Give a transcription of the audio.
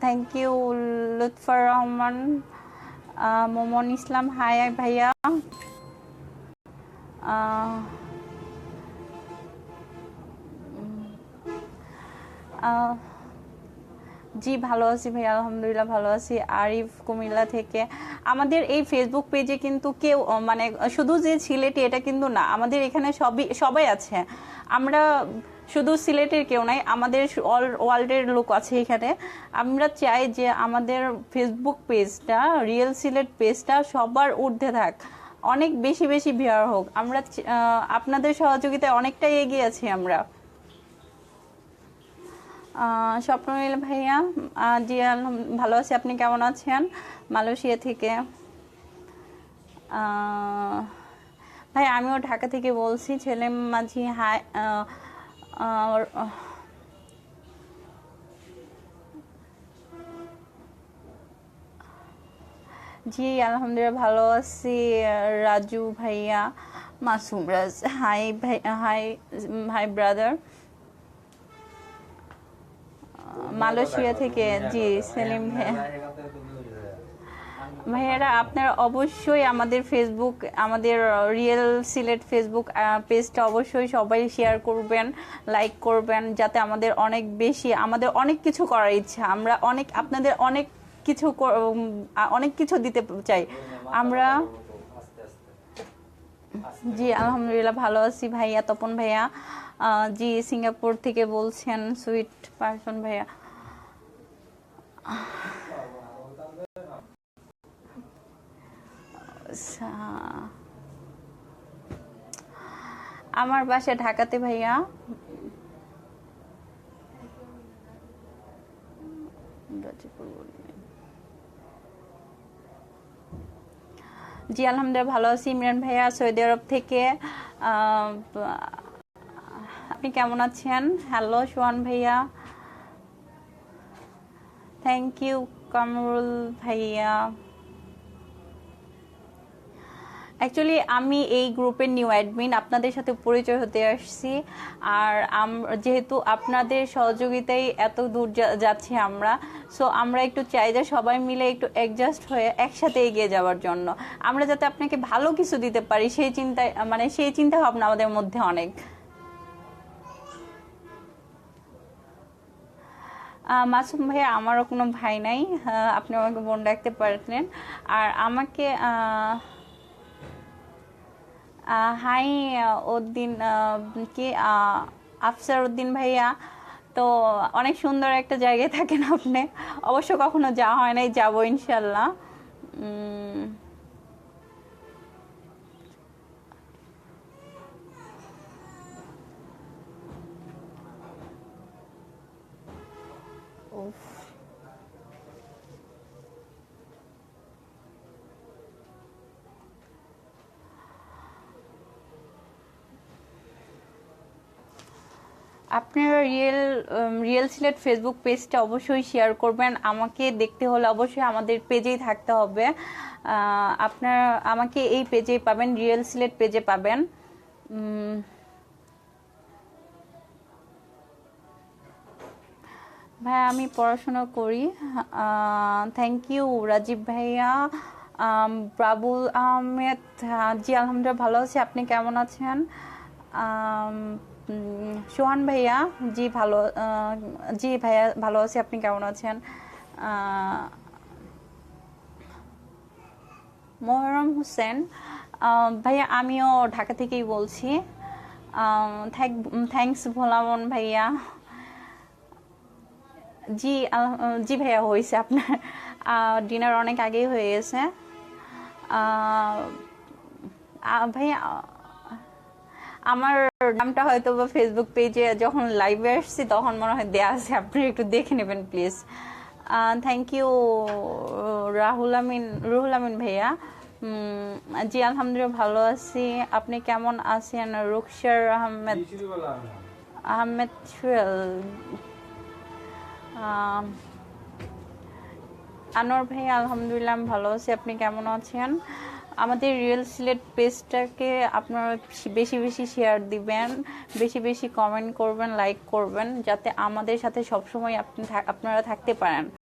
Thank you Lutfur Rahman, Momin Islam, hi ভাইয়া। জি ভালো আছি ভাই, আলহামদুলিল্লাহ ভালো আছি। আরিফ কুমিল্লা থেকে। আমাদের এই ফেসবুক পেজে কিন্তু কেউ মানে শুধু যে সিলেটি এটা কিন্তু না, আমাদের এখানে সবাই আছে। আমরা শুধু সিলেটের কেউ নাই, আমাদের অল ওয়ার্ল্ডের লোক আছে এখানে। আমরা চাই যে আমাদের ফেসবুক পেজটা, রিয়েল সিলেট পেজটা সবার ঊর্ধ্বে থাক, অনেক বেশি বেশি ভিউয়ার হোক। আমরা আপনাদের সহযোগিতায় অনেকটাই এগিয়ে আছি আমরা। স্বপ্ননীল ভাইয়া, জি ভালো আছি, আপনি কেমন আছেন? মালয়েশিয়া থেকে। ভাই আমিও ঢাকা থেকে বলছি, ছেলেম মাঝি। হাই। জি আলহামদুলিল্লাহ ভালো আছি। রাজু ভাইয়া, মাসুম রাজ, হাই ভাই, হাই হাই ব্রাদার। মালয়েশিয়া থেকে। জি সেলিম ভাইয়া। ভাইয়ারা আপনারা অবশ্যই আমাদের ফেসবুক, আমাদের রিয়েল সিলেট ফেসবুক পেজটা অবশ্যই সবাই শেয়ার করবেন, লাইক করবেন, যাতে আমাদের অনেক বেশি, আমাদের অনেক কিছু করার ইচ্ছা, আমরা অনেক আপনাদের অনেক কিছু দিতে চাই আমরা। জি আলহামদুলিল্লাহ ভালো আছি ভাইয়া। তপন ভাইয়া, জি সিঙ্গাপুর থেকে বলছেন, সুইট পারসন ভাইয়া। আমার বাসা ঢাকাতে ভাইয়া। জি আলহামদুলিল্লাহ ভালো আছি। ইমরান ভাইয়া সৌদি আরব থেকে। আপনি কেমন আছেন? হ্যালো সোহান ভাইয়া, থ্যাংক ইউ কামরুল ভাইয়া। অ্যাকচুয়ালি আমি এই গ্রুপের নিউ অ্যাডমিন, আপনাদের সাথে পরিচয় হতে আসছি। আর যেহেতু আপনাদের সহযোগিতায় এত দূর যাচ্ছি আমরা, সো আমরা একটু চাই যে সবাই মিলে একটু অ্যাডজাস্ট হয়ে একসাথে এগিয়ে যাওয়ার জন্য, আমরা যাতে আপনাকে ভালো কিছু দিতে পারি সেই চিন্তায়, মানে সেই চিন্তা ভাবনা আমাদের মধ্যে অনেক। মাসুম ভাইয়া আমারও কোনো ভাই নাই, আপনি আমাকে বোন ডাকতে পারতেন। আর আমাকে হাই উদ্দিন, কি আফসার উদ্দিন ভাইয়া। তো অনেক সুন্দর একটা জায়গায় থাকেন আপনি, অবশ্য কখনো যাওয়া হয় নাই, যাবো ইনশাল্লাহ। আপনারা রিয়েল সিলেট ফেসবুক পেজটা অবশ্যই শেয়ার করবেন। আমাকে দেখতে হলে অবশ্যই আমাদের পেজেই থাকতে হবে। আপনারা আমাকে এই পেজেই পাবেন, রিয়েল সিলেট পেজে পাবেন। ভাই আমি পড়াশোনা করি। থ্যাংক ইউ রাজীব ভাইয়া। বাবুল আহমেদ, জি আলহামদুলিল্লাহ ভালো আছি, আপনি কেমন আছেন? সোহান ভাইয়া, জি ভালো, জি ভাইয়া ভালো আছি, আপনি কেমন আছেন? মোহরম হোসেন, ভাইয়া আমিও ঢাকা থেকেই বলছি। থ্যাংকস ভোলামন ভাইয়া। জি জি ভাইয়া হয়েছে, আপনার ডিনার অনেক আগেই হয়ে গেছে। ভাইয়া আমার নামটা হয়তো বা ফেসবুক পেজে যখন লাইভে আসছি তখন মনে হয় দেয়া আছে, আপনি একটু দেখে নেবেন please. Thank you Ruhul Amin ভাইয়া। জি আলহামদুলিল্লাহ ভালো আছি, আপনি কেমন আছেন? রুকসার আহমেদ সুয়েল। আনোয়ার ভাই আলহামদুলিল্লাহ আমি ভালো আছি, আপনি কেমন আছেন? আমাদের রিয়েল সিলেট পেজটাকে আপনারা বেশি বেশি শেয়ার দিবেন, বেশি বেশি কমেন্ট করবেন, লাইক করবেন, যাতে আমাদের সাথে সবসময় আপনারা থাকতে পারেন।